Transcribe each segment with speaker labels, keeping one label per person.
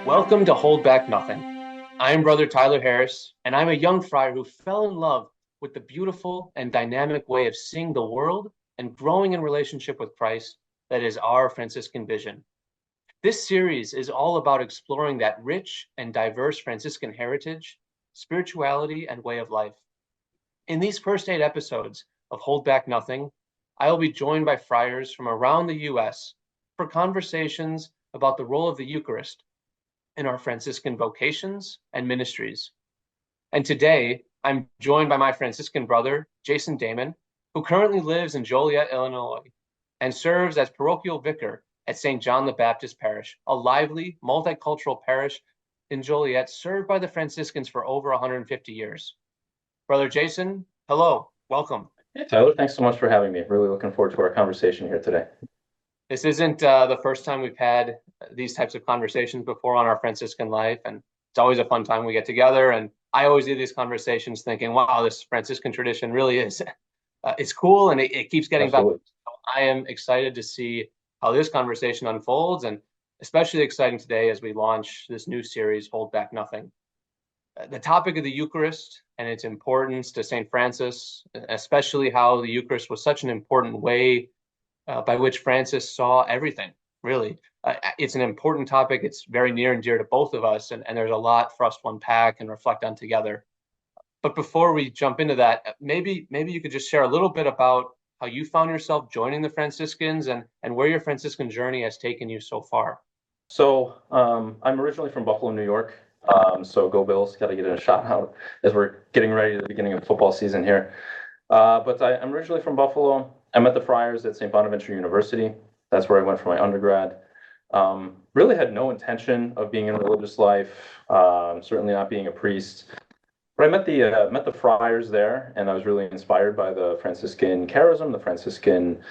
Speaker 1: Welcome to Hold Back Nothing. I'm Brother Tyler Harris, and I'm a young friar who fell in love with the beautiful and dynamic way of seeing the world and growing in relationship with Christ that is our Franciscan vision. This series is all about exploring that rich and diverse Franciscan heritage, spirituality, and way of life. In these first 8 episodes of Hold Back Nothing, I will be joined by friars from around the U.S. for conversations about the role of the Eucharist in our Franciscan vocations and ministries. And today, I'm joined by my Franciscan brother, Jason Damon, who currently lives in Joliet, Illinois, and serves as parochial vicar at St. John the Baptist Parish, a lively, multicultural parish in Joliet served by the Franciscans for over 150 years. Brother Jason, hello, welcome.
Speaker 2: Hey, Tyler, thanks so much for having me. Really looking forward to our conversation here today.
Speaker 1: This isn't the first time we've had these types of conversations before on our Franciscan life, and it's always a fun time we get together. And I always do these conversations thinking, wow, this Franciscan tradition really is it's cool, and it keeps getting better.
Speaker 2: Absolutely.
Speaker 1: So I am excited to see how this conversation unfolds, and especially exciting today as we launch this new series, Hold Back Nothing. The topic of the Eucharist and its importance to St. Francis, especially how the Eucharist was such an important way by which Francis saw everything, really. It's an important topic. It's very near and dear to both of us, and there's a lot for us to unpack and reflect on together. But before we jump into that, maybe you could just share a little bit about how you found yourself joining the Franciscans and where your Franciscan journey has taken you so far.
Speaker 2: I'm originally from Buffalo, New York. So go Bills, got to get in a shout out as we're getting ready to the beginning of football season here. I'm originally from Buffalo. I met the Friars at St. Bonaventure University. That's where I went for my undergrad. Really had no intention of being in religious life, certainly not being a priest. But I met the Friars there, and I was really inspired by the Franciscan charism, the Franciscan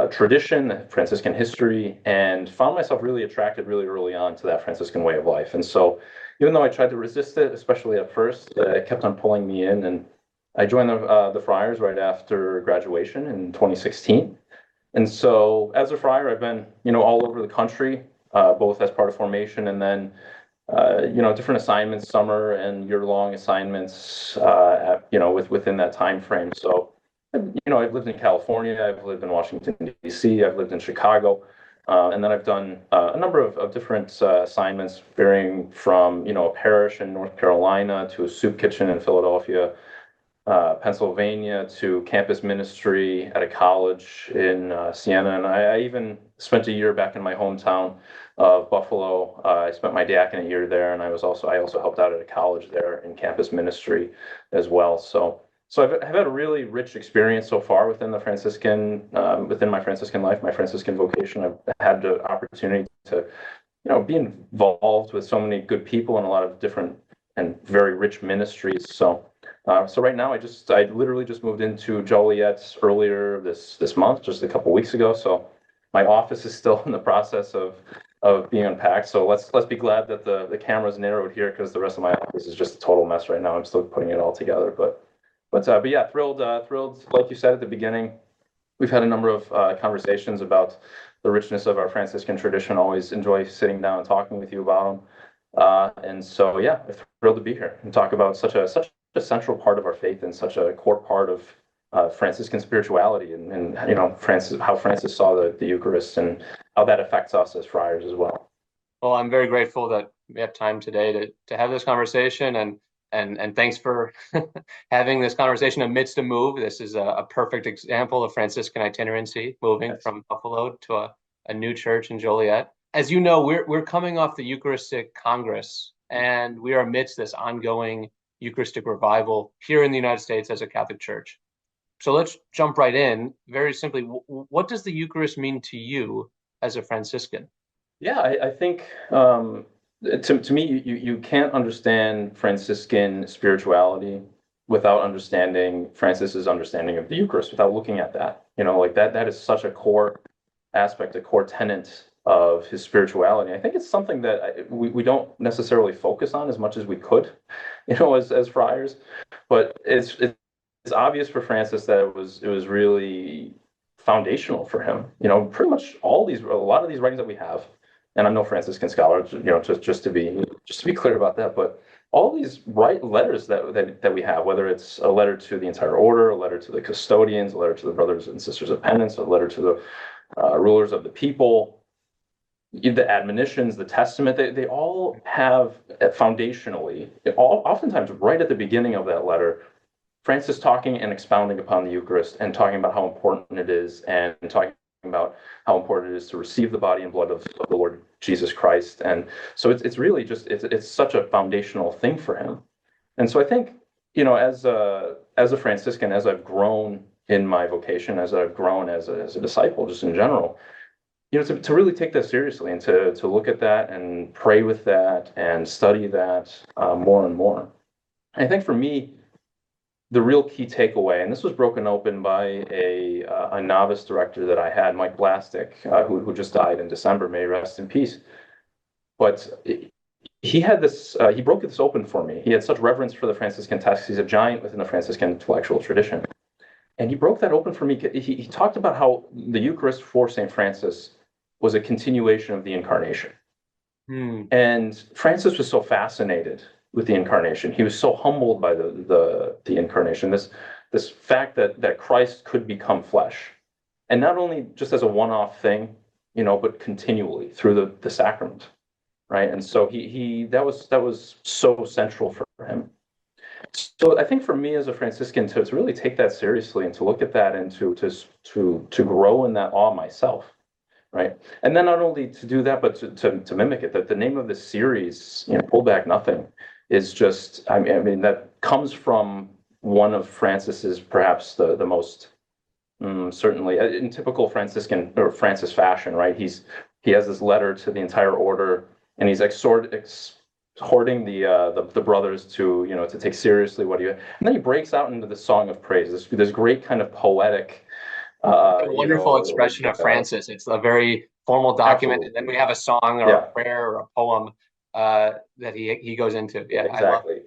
Speaker 2: tradition, the Franciscan history, and found myself really attracted really early on to that Franciscan way of life. And so, even though I tried to resist it, especially at first, it kept on pulling me in, and I joined the Friars right after graduation in 2016. And so, as a friar, I've been, all over the country, both as part of formation and then, different assignments, summer and year-long assignments, within that time frame. So, I've lived in California, I've lived in Washington, D.C., I've lived in Chicago, and then I've done a number of different assignments, varying from, a parish in North Carolina to a soup kitchen in Philadelphia, Pennsylvania, to campus ministry at a college in Siena. And I even spent a year back in my hometown of Buffalo. I spent my diaconate year there, and I also helped out at a college there in campus ministry as well. So I've had a really rich experience so far within within my Franciscan life, my Franciscan vocation. I've had the opportunity to, be involved with so many good people and a lot of different and very rich ministries. So right now, I literally just moved into Joliet earlier this month, just a couple weeks ago. So my office is still in the process of being unpacked. So let's be glad that the camera's narrowed here, because the rest of my office is just a total mess right now. I'm still putting it all together, but yeah, thrilled. Like you said at the beginning, we've had a number of conversations about the richness of our Franciscan tradition. Always enjoy sitting down and talking with you about them. And so, yeah, I'm thrilled to be here and talk about such a central part of our faith and such a core part of Franciscan spirituality, and how Francis saw the Eucharist and how that affects us as friars as well.
Speaker 1: Well, I'm very grateful that we have time today to have this conversation, and thanks for having this conversation amidst a move. This is a perfect example of Franciscan itinerancy, moving
Speaker 2: Yes.
Speaker 1: from Buffalo to a new church in Joliet. As you know, we're coming off the Eucharistic Congress, and we are amidst this ongoing Eucharistic revival here in the United States as a Catholic Church. So let's jump right in. Very simply, what does the Eucharist mean to you as a Franciscan?
Speaker 2: Yeah, I think to me, you can't understand Franciscan spirituality without understanding Francis's understanding of the Eucharist, without looking at that. Like that is such a core aspect, a core tenet of his spirituality. I think it's something that we don't necessarily focus on as much as we could, as friars. But it's obvious for Francis that it was really foundational for him. Pretty much a lot of these writings that we have, and I'm no Franciscan scholar, just to be clear about that, but all these letters that we have, whether it's a letter to the entire order, a letter to the custodians, a letter to the brothers and sisters of penance, a letter to the rulers of the people, the admonitions, the testament, they all have foundationally, oftentimes right at the beginning of that letter, Francis talking and expounding upon the Eucharist and talking about how important it is and talking about how important it is to receive the body and blood of the Lord Jesus Christ. And so it's really just, it's such a foundational thing for him. And so I think, as a Franciscan, as I've grown in my vocation, as I've grown as a disciple, just in general, to really take that seriously and to look at that and pray with that and study that more and more. I think for me, the real key takeaway, and this was broken open by a novice director that I had, Mike Blastic, who just died in December, may he rest in peace. But he had this, he broke this open for me. He had such reverence for the Franciscan text. He's a giant within the Franciscan intellectual tradition. And he broke that open for me. He talked about how the Eucharist for St. Francis was a continuation of the Incarnation. And Francis was so fascinated with the Incarnation. He was so humbled by the Incarnation, this fact that Christ could become flesh. And not only just as a one-off thing, but continually through the sacrament. Right. And so that was so central for him. So I think for me as a Franciscan to really take that seriously and to look at that and to grow in that awe myself. Right. And then not only to do that, but to mimic it. That the name of this series, Pull Back Nothing, is just, I mean, that comes from one of Francis's perhaps the most certainly in typical Franciscan or Francis fashion, right? He has this letter to the entire order, and he's exhorting the brothers to take seriously and then he breaks out into the song of praise. This great kind of poetic,
Speaker 1: a wonderful expression of Francis. It's a very formal document,
Speaker 2: absolutely.
Speaker 1: and then we have a song or a prayer or a poem that he goes into. Yeah,
Speaker 2: exactly.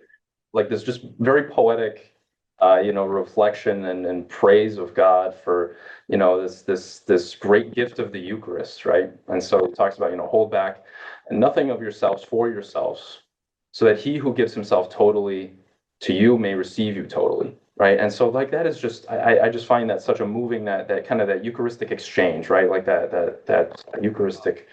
Speaker 2: Like this, just very poetic, reflection and praise of God for this great gift of the Eucharist, right? And so he talks about hold back nothing of yourselves for yourselves, so that he who gives himself totally to you may receive you totally, right? And so like that is just I just find that such a moving that kind of that Eucharistic exchange, right? Like that Eucharistic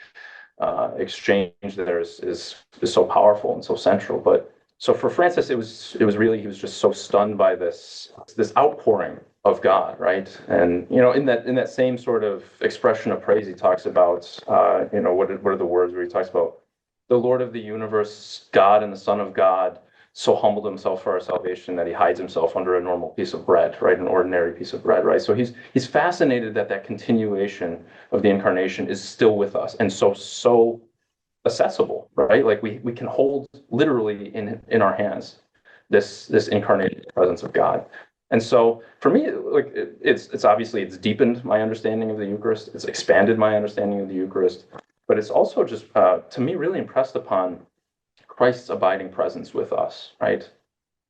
Speaker 2: exchange there is so powerful and so central. But so for Francis, it was really, he was just so stunned by this outpouring of God, right? And in that same sort of expression of praise, he talks about what are the words where he talks about the Lord of the universe, God and the Son of God, so humbled himself for our salvation that he hides himself under a normal piece of bread, right? An ordinary piece of bread, right? So he's fascinated that continuation of the Incarnation is still with us and so accessible, right? Like we can hold literally in our hands this incarnated presence of God. And so for me, like it's obviously it's deepened my understanding of the Eucharist. It's expanded my understanding of the Eucharist, but it's also just to me really impressed upon Christ's abiding presence with us, right?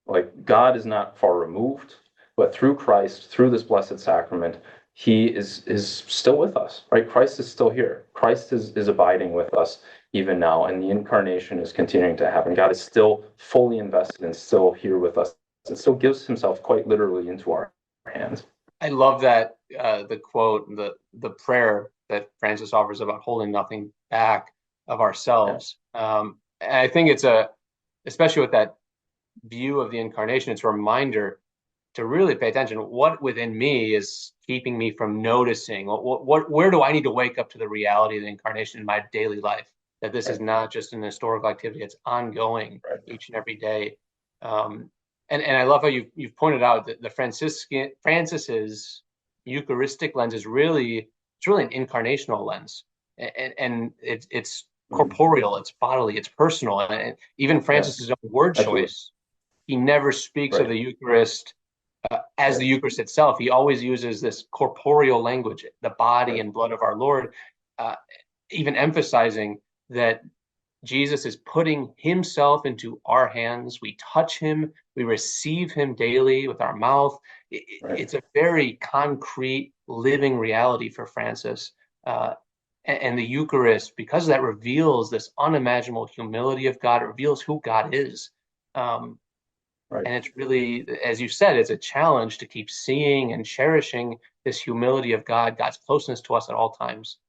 Speaker 2: Like God is not far removed, but through Christ, through this blessed sacrament, he is still with us, right? Christ is still here. Christ is abiding with us even now, and the Incarnation is continuing to happen. God is still fully invested and still here with us, and still gives himself quite literally into our hands.
Speaker 1: I love that the quote, the prayer that Francis offers about holding nothing back of ourselves. And I think it's especially with that view of the Incarnation, it's a reminder to really pay attention. What within me is keeping me from noticing? Where do I need to wake up to the reality of the Incarnation in my daily life? That this is not just an historical activity; it's ongoing each and every day. And I love how you've pointed out that the Francis's Eucharistic lens is really an incarnational lens, and it's corporeal, it's bodily, it's personal, and even Francis's own word choice. He never speaks of the Eucharist as the Eucharist itself. He always uses this corporeal language, the body and blood of our Lord, even emphasizing that Jesus is putting himself into our hands. We touch him, we receive him daily with our mouth. It's a very concrete, living reality for Francis. And the Eucharist, because of that, reveals this unimaginable humility of God. It reveals who God is. Um,
Speaker 2: Right.
Speaker 1: and it's really, as you said, it's a challenge to keep seeing and cherishing this humility of God, God's closeness to us at all times.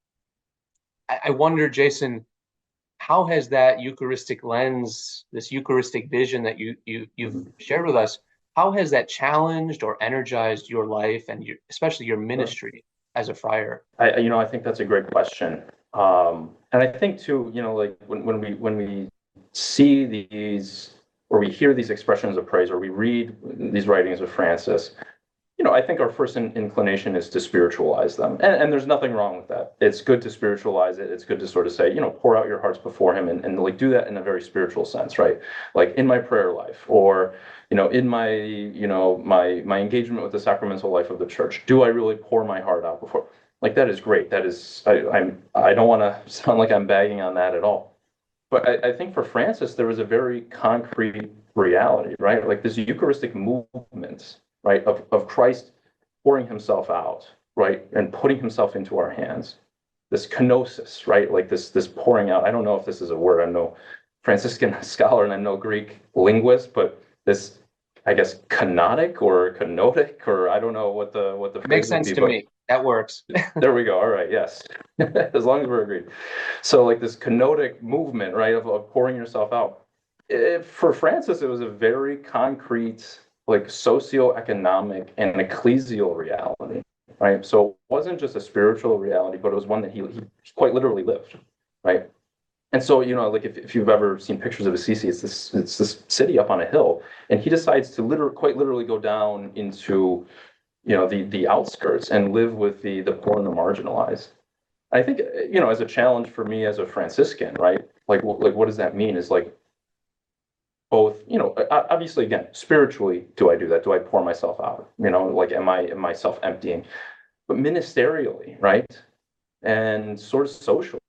Speaker 1: I wonder, Jason, how has that Eucharistic lens, this Eucharistic vision that you've
Speaker 2: Mhm.
Speaker 1: shared with us, how has that challenged or energized your life and especially your
Speaker 2: Sure.
Speaker 1: ministry as a friar?
Speaker 2: I think that's a great question. And I think too, like when we see these or we hear these expressions of praise or we read these writings of Francis, I think our first inclination is to spiritualize them. And there's nothing wrong with that. It's good to spiritualize it. It's good to sort of say, pour out your hearts before him and like do that in a very spiritual sense, right? Like in my prayer life or, in my, my engagement with the sacramental life of the church, do I really pour my heart out before? Like that is great. That is, I don't want to sound like I'm bagging on that at all. But I think for Francis, there was a very concrete reality, right? Like this Eucharistic movement, right, of Christ pouring himself out, right, and putting himself into our hands. This kenosis, right, like this pouring out. I don't know if this is a word. I'm no Franciscan scholar and I'm no Greek linguist, but this, I guess, kenotic or kenotic, or I don't know what the
Speaker 1: It
Speaker 2: phrase
Speaker 1: makes
Speaker 2: would
Speaker 1: sense
Speaker 2: be,
Speaker 1: to
Speaker 2: but
Speaker 1: me. That works.
Speaker 2: there we go. All right, yes, as long as we're agreed. So like this kenotic movement, right, of pouring yourself out. For Francis, it was a very concrete, like socioeconomic and ecclesial reality, right? So it wasn't just a spiritual reality, but it was one that he quite literally lived, right? And so, like if you've ever seen pictures of Assisi, it's this city up on a hill, and he decides to quite literally go down into, the outskirts and live with the poor and the marginalized. I think, as a challenge for me as a Franciscan, right? Like what does that mean? Is like both, obviously, again, spiritually, do I do that? Do I pour myself out? Like am I self-emptying? But ministerially, right? And sort of socially,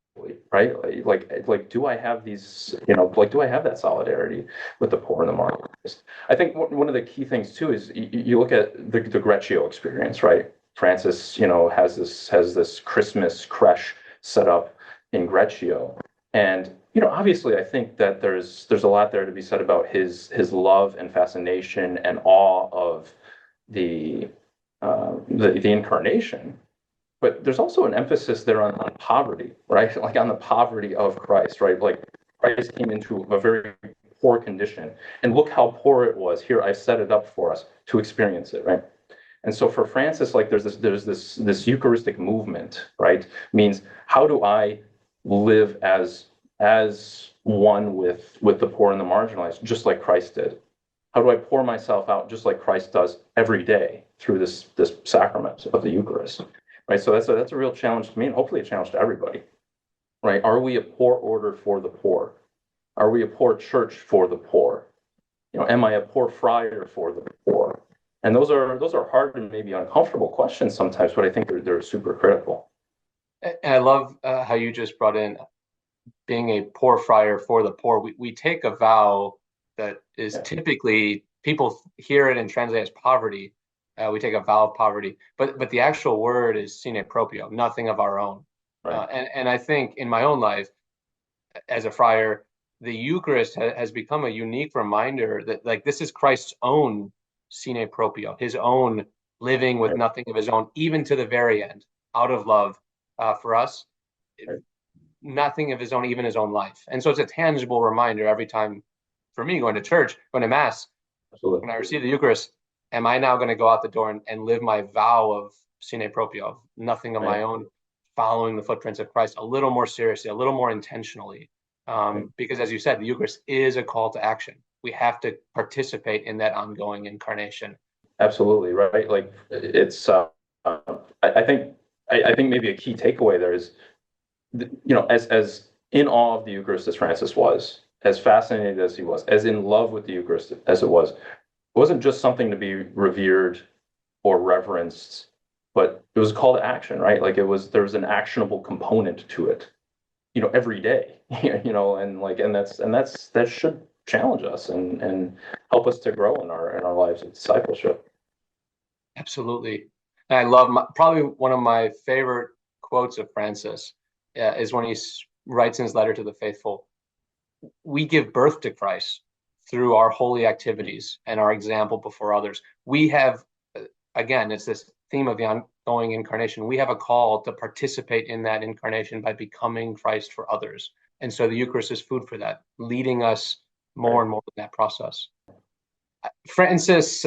Speaker 2: right? Like do I have these, like do I have that solidarity with the poor and the marginalized? I think one of the key things too is you look at the Greccio experience, right? Francis, has this Christmas creche set up in Greccio, and obviously, I think that there's a lot there to be said about his love and fascination and awe of the the Incarnation. But there's also an emphasis there on poverty, right? Like on the poverty of Christ, right? Like Christ came into a very poor condition, and look how poor it was. Here, I've set it up for us to experience it, right? And so for Francis, like there's this Eucharistic movement, right? Means how do I live as one with the poor and the marginalized, just like Christ did? How do I pour myself out just like Christ does every day through this sacrament of the Eucharist? Right. So that's a real challenge to me and hopefully a challenge to everybody. Right. Are we a poor order for the poor? Are we a poor church for the poor? Am I a poor friar for the poor? And those are hard and maybe uncomfortable questions sometimes, but I think they're super critical.
Speaker 1: And I love how you just brought in being a poor friar for the poor. We take a vow that is
Speaker 2: Yeah.
Speaker 1: typically, people hear it and translate as poverty. We take a vow of poverty, but the actual word is sine proprio, nothing of our own.
Speaker 2: Right.
Speaker 1: And I think in my own life as a friar, the Eucharist has become a unique reminder that like this is Christ's own sine proprio, his own living with
Speaker 2: Right.
Speaker 1: nothing of his own, even to the very end, out of love for us,
Speaker 2: Right.
Speaker 1: nothing of his own, even his own life. And so it's a tangible reminder every time for me going to church, going to mass,
Speaker 2: Absolutely.
Speaker 1: when I receive the Eucharist, am I now going to go out the door and live my vow of sine proprio, of nothing of
Speaker 2: Right.
Speaker 1: my own, following the footprints of Christ a little more seriously, a little more intentionally?
Speaker 2: Right.
Speaker 1: Because as you said, the Eucharist is a call to action. We have to participate in that ongoing incarnation.
Speaker 2: Absolutely. Right. Like it's I think maybe a key takeaway there is as in awe of the Eucharist as Francis was, as fascinated as he was, as in love with the Eucharist as it wasn't just something to be revered or reverenced, but it was a call to action, right? Like there was an actionable component to it, every day, and that should challenge us and help us to grow in our lives of discipleship.
Speaker 1: Absolutely. And I love probably one of my favorite quotes of Francis is when he writes in his letter to the faithful, we give birth to Christ through our holy activities and our example before others. We have, again, it's this theme of the ongoing incarnation. We have a call to participate in that incarnation by becoming Christ for others. And so the Eucharist is food for that, leading us more and more in that process. Francis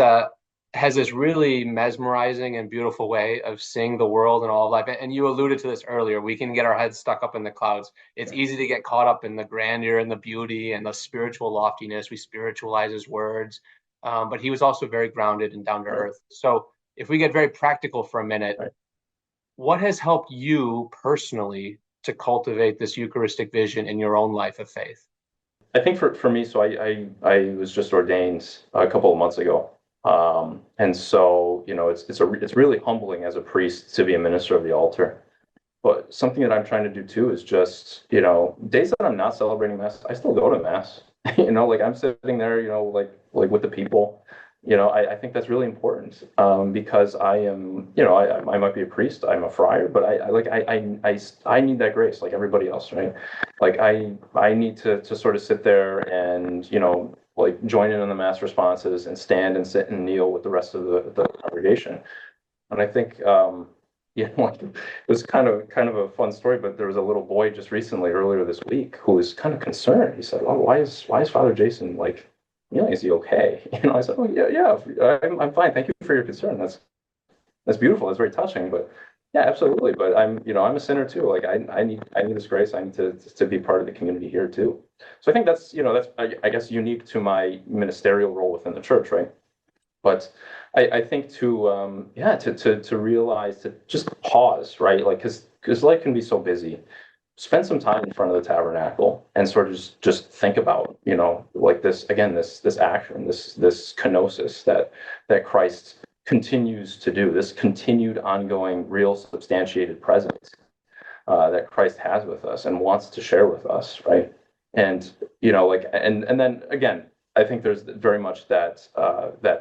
Speaker 1: has this really mesmerizing and beautiful way of seeing the world and all of life. And you alluded to this earlier. We can get our heads stuck up in the clouds. It's easy to get caught up in the grandeur and the beauty and the spiritual loftiness. We spiritualize his words. But he was also very grounded and down to earth. So if we get very practical for a minute, what has helped you personally to cultivate this Eucharistic vision in your own life of faith?
Speaker 2: I think for me, so I was just ordained a couple of months ago. And so, it's really humbling as a priest to be a minister of the altar. But something that I'm trying to do too is just, days that I'm not celebrating Mass, I still go to Mass. Like I'm sitting there, like with the people. I think that's really important, because I am, I might be a priest, I'm a friar, but I need that grace like everybody else, right? Like I need to sort of sit there and, like join in on the Mass responses and stand and sit and kneel with the rest of the congregation. And I think, like, it was kind of a fun story, but there was a little boy just recently, earlier this week, who was kind of concerned. He said, "Oh, why is Father Jason like, is he okay?" I said, "Oh, yeah, I'm fine. Thank you for your concern. That's beautiful. That's very touching. But yeah, absolutely. But I'm a sinner too. Like I need this grace. I need to be part of the community here too. So I think that's I guess unique to my ministerial role within the church, right? But I think to realize, to just pause, right? Like because life can be so busy. Spend some time in front of the tabernacle and sort of just think about, like this again, this action, this kenosis that Christ continues to do, this continued, ongoing, real, substantiated presence that Christ has with us and wants to share with us, right? And and then again, I think there's very much that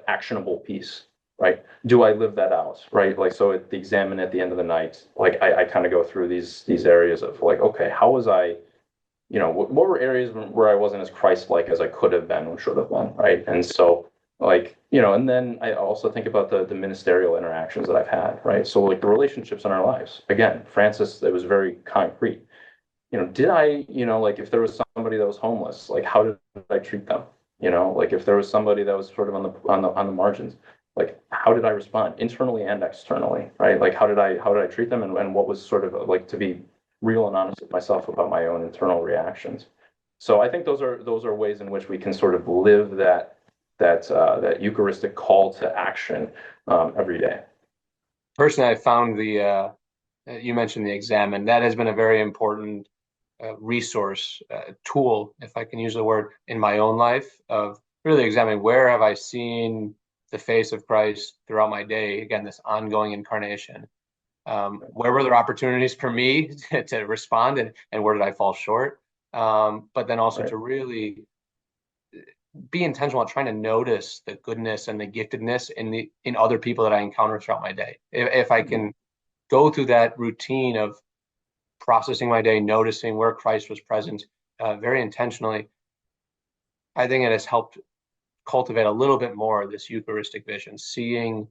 Speaker 2: actionable piece, right? Do I live that out, right? Like, so at the examen at the end of the night, like I kind of go through these areas of like, okay, how was I, what were areas where I wasn't as Christ-like as I could have been or should have been, right? And so like, and then I also think about the ministerial interactions that I've had, right? So like the relationships in our lives. Again, Francis, it was very concrete. Did I, like if there was somebody that was homeless, like how did I treat them? Like if there was somebody that was sort of on the margins, like how did I respond internally and externally, right? Like how did I treat them, and what was sort of like, to be real and honest with myself about my own internal reactions. So I think those are ways in which we can sort of live that Eucharistic call to action every day.
Speaker 1: Personally, I found you mentioned the examen. That has been a very important resource, tool, if I can use the word, in my own life, of really examining where have I seen the face of Christ throughout my day. Again, this ongoing incarnation. Where were there opportunities for me to respond, and where did I fall short? But then also to really be intentional at trying to notice the goodness and the giftedness in other people that I encounter throughout my day. If I can go through that routine of processing my day, noticing where Christ was present very intentionally, I think it has helped cultivate a little bit more of this Eucharistic vision, seeing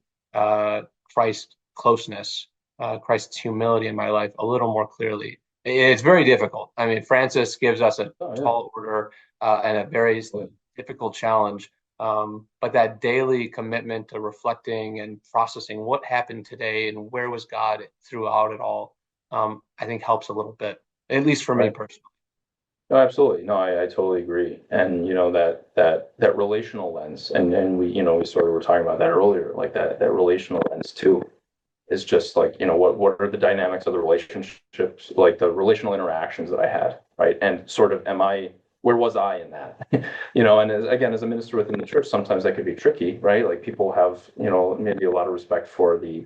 Speaker 1: Christ's closeness, Christ's humility in my life a little more clearly. It's very difficult. I mean, Francis gives us a tall order and a very difficult challenge. But that daily commitment to reflecting and processing what happened today and where was God throughout it all, I think helps a little bit, at least for me personally.
Speaker 2: No, absolutely. No, I totally agree. And that relational lens, and we sort of were talking about that earlier, like that relational lens too, is just like, what are the dynamics of the relationships, like the relational interactions that I had, right? And sort of, where was I in that? And as a minister within the church, sometimes that could be tricky, right? Like people have, maybe a lot of respect for the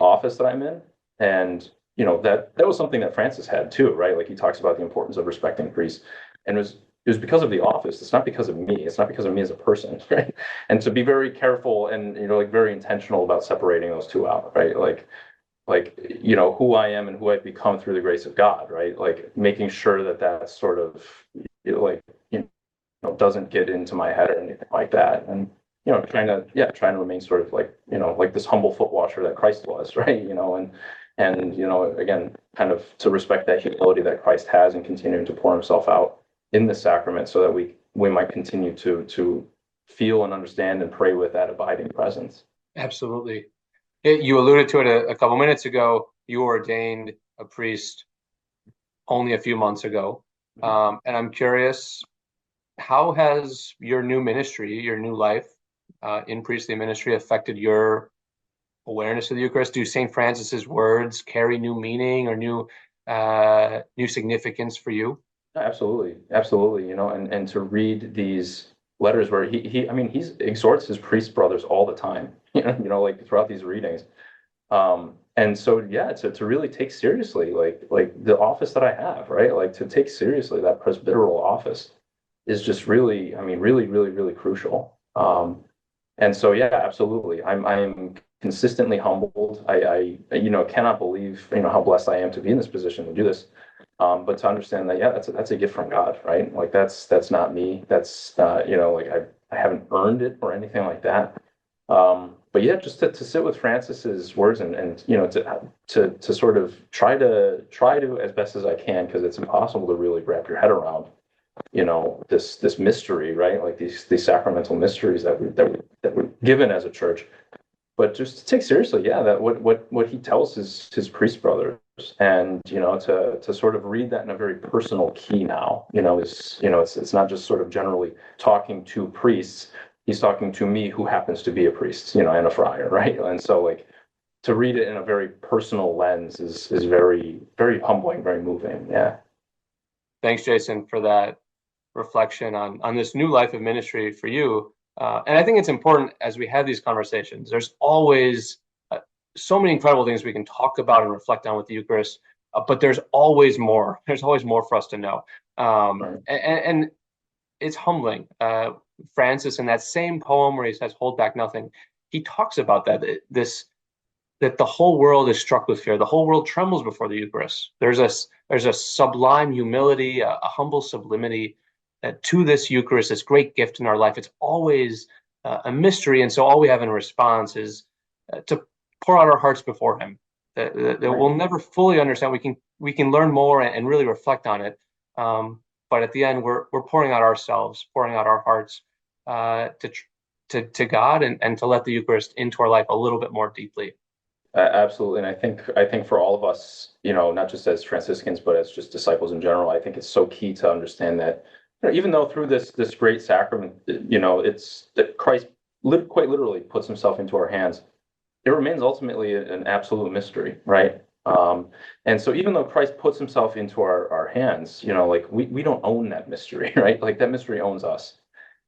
Speaker 2: office that I'm in. And, that was something that Francis had too, right? Like he talks about the importance of respecting priests, and it was because of the office. It's not because of me. It's not because of me as a person, right? And to be very careful and, like very intentional about separating those two out, right? Like, like, who I am and who I've become through the grace of God, right? Like making sure that that sort of, like, doesn't get into my head or anything like that. And, trying to remain sort of like, like this humble foot washer that Christ was, right? And, again, kind of to respect that humility that Christ has and continuing to pour himself out in the sacrament so that we might continue to feel and understand and pray with that abiding presence.
Speaker 1: Absolutely. You alluded to it a couple minutes ago. You were ordained a priest only a few months ago. And I'm curious, how has your new ministry, your new life in priestly ministry affected your awareness of the Eucharist? Do St. Francis's words carry new meaning or new significance for you?
Speaker 2: Absolutely, absolutely. And to read these letters where I mean, he exhorts his priest brothers all the time, like throughout these readings. And so, yeah, to really take seriously, like the office that I have, right? Like to take seriously that presbyteral office is just really, I mean, really, really, really crucial. And so, yeah, absolutely. I'm consistently humbled. I cannot believe, how blessed I am to be in this position to do this. But to understand that, yeah, that's a gift from God, right? Like that's not me. That's like I haven't earned it or anything like that. But yeah, just to sit with Francis's words and to sort of try to as best as I can, because it's impossible to really wrap your head around, this mystery, right? Like these sacramental mysteries that we're given as a church. But just to take seriously, yeah, that what he tells his priest brothers, and to sort of read that in a very personal key now, is it's not just sort of generally talking to priests. He's talking to me, who happens to be a priest, and a friar, right? And so, like, to read it in a very personal lens is very, very humbling, very moving. Yeah.
Speaker 1: Thanks, Jason, for that reflection on this new life of ministry for you. And I think it's important as we have these conversations. There's always so many incredible things we can talk about and reflect on with the Eucharist, but there's always more. There's always more for us to know.
Speaker 2: Right.
Speaker 1: And it's humbling. Francis, in that same poem where he says, "Hold back nothing," he talks about that the whole world is struck with fear. The whole world trembles before the Eucharist. There's a sublime humility, a humble sublimity to this Eucharist, this great gift in our life. It's always a mystery, and so all we have in response is to pour out our hearts before Him. That
Speaker 2: Right.
Speaker 1: we'll never fully understand. We can learn more and really reflect on it. But at the end, we're pouring out ourselves, pouring out our hearts to God and to let the Eucharist into our life a little bit more deeply.
Speaker 2: Absolutely. And I think for all of us, not just as Franciscans, but as just disciples in general, I think it's so key to understand that, even though through this great sacrament, it's that Christ quite literally puts himself into our hands, it remains ultimately an absolute mystery, right? And so even though Christ puts himself into our hands, like we don't own that mystery, right? Like that mystery owns us.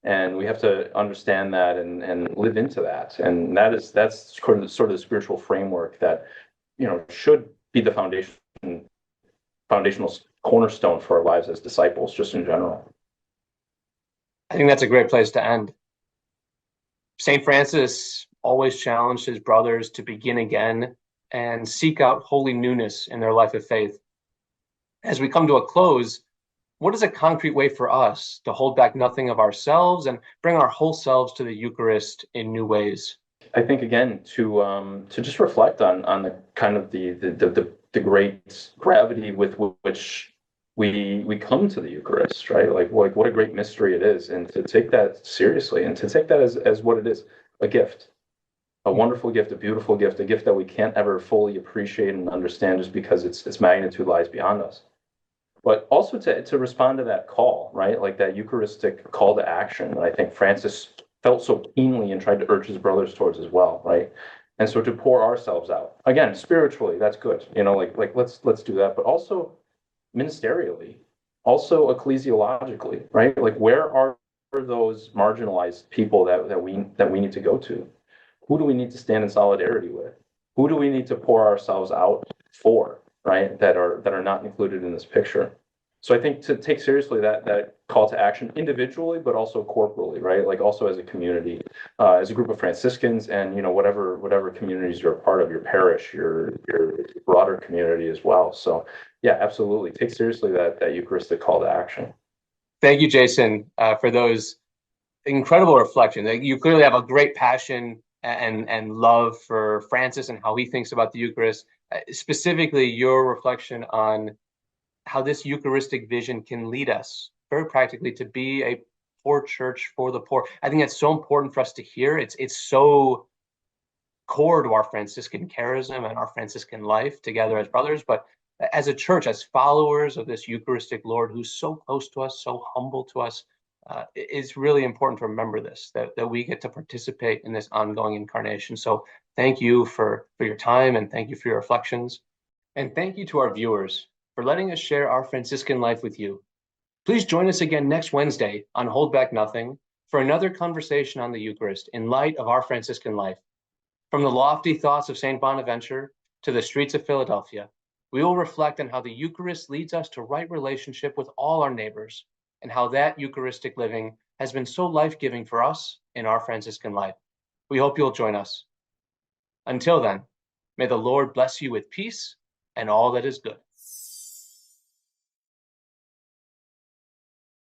Speaker 2: And we have to understand that and live into that. And that's sort of the spiritual framework that, should be the foundational cornerstone for our lives as disciples, just in general.
Speaker 1: I think that's a great place to end. St. Francis always challenged his brothers to begin again and seek out holy newness in their life of faith. As we come to a close, what is a concrete way for us to hold back nothing of ourselves and bring our whole selves to the Eucharist in new ways?
Speaker 2: I think again to just reflect on the kind of the great gravity with which we come to the Eucharist, right? Like what a great mystery it is, and to take that seriously and to take that as what it is, a gift, a wonderful gift, a beautiful gift, a gift that we can't ever fully appreciate and understand just because its magnitude lies beyond us. But also to respond to that call, right? Like that Eucharistic call to action that I think Francis felt so keenly and tried to urge his brothers towards as well, right? And so to pour ourselves out again spiritually, that's good, like let's do that, but also ministerially, also ecclesiologically, right? Like where are those marginalized people that we need to go to? Who do we need to stand in solidarity with? Who do we need to pour ourselves out for, right? That are not included in this picture. So I think to take seriously that call to action individually, but also corporally, right? Like also as a community, as a group of Franciscans, and whatever communities you're a part of, your parish, your broader community as well. So yeah, absolutely, take seriously that Eucharistic call to action.
Speaker 1: Thank you, Jason, for those incredible reflections. Like, you clearly have a great passion and love for Francis and how he thinks about the Eucharist. Specifically, your reflection on how this Eucharistic vision can lead us very practically to be a poor church for the poor. I think that's so important for us to hear. It's so core to our Franciscan charism and our Franciscan life together as brothers, but as a church, as followers of this Eucharistic Lord who's so close to us, so humble to us, it's really important to remember this, that we get to participate in this ongoing incarnation. So thank you for your time, and thank you for your reflections. And thank you to our viewers for letting us share our Franciscan life with you. Please join us again next Wednesday on Hold Back Nothing for another conversation on the Eucharist in light of our Franciscan life. From the lofty thoughts of St. Bonaventure to the streets of Philadelphia, we will reflect on how the Eucharist leads us to right relationship with all our neighbors, and how that Eucharistic living has been so life-giving for us in our Franciscan life. We hope you'll join us. Until then, may the Lord bless you with peace and all that is good.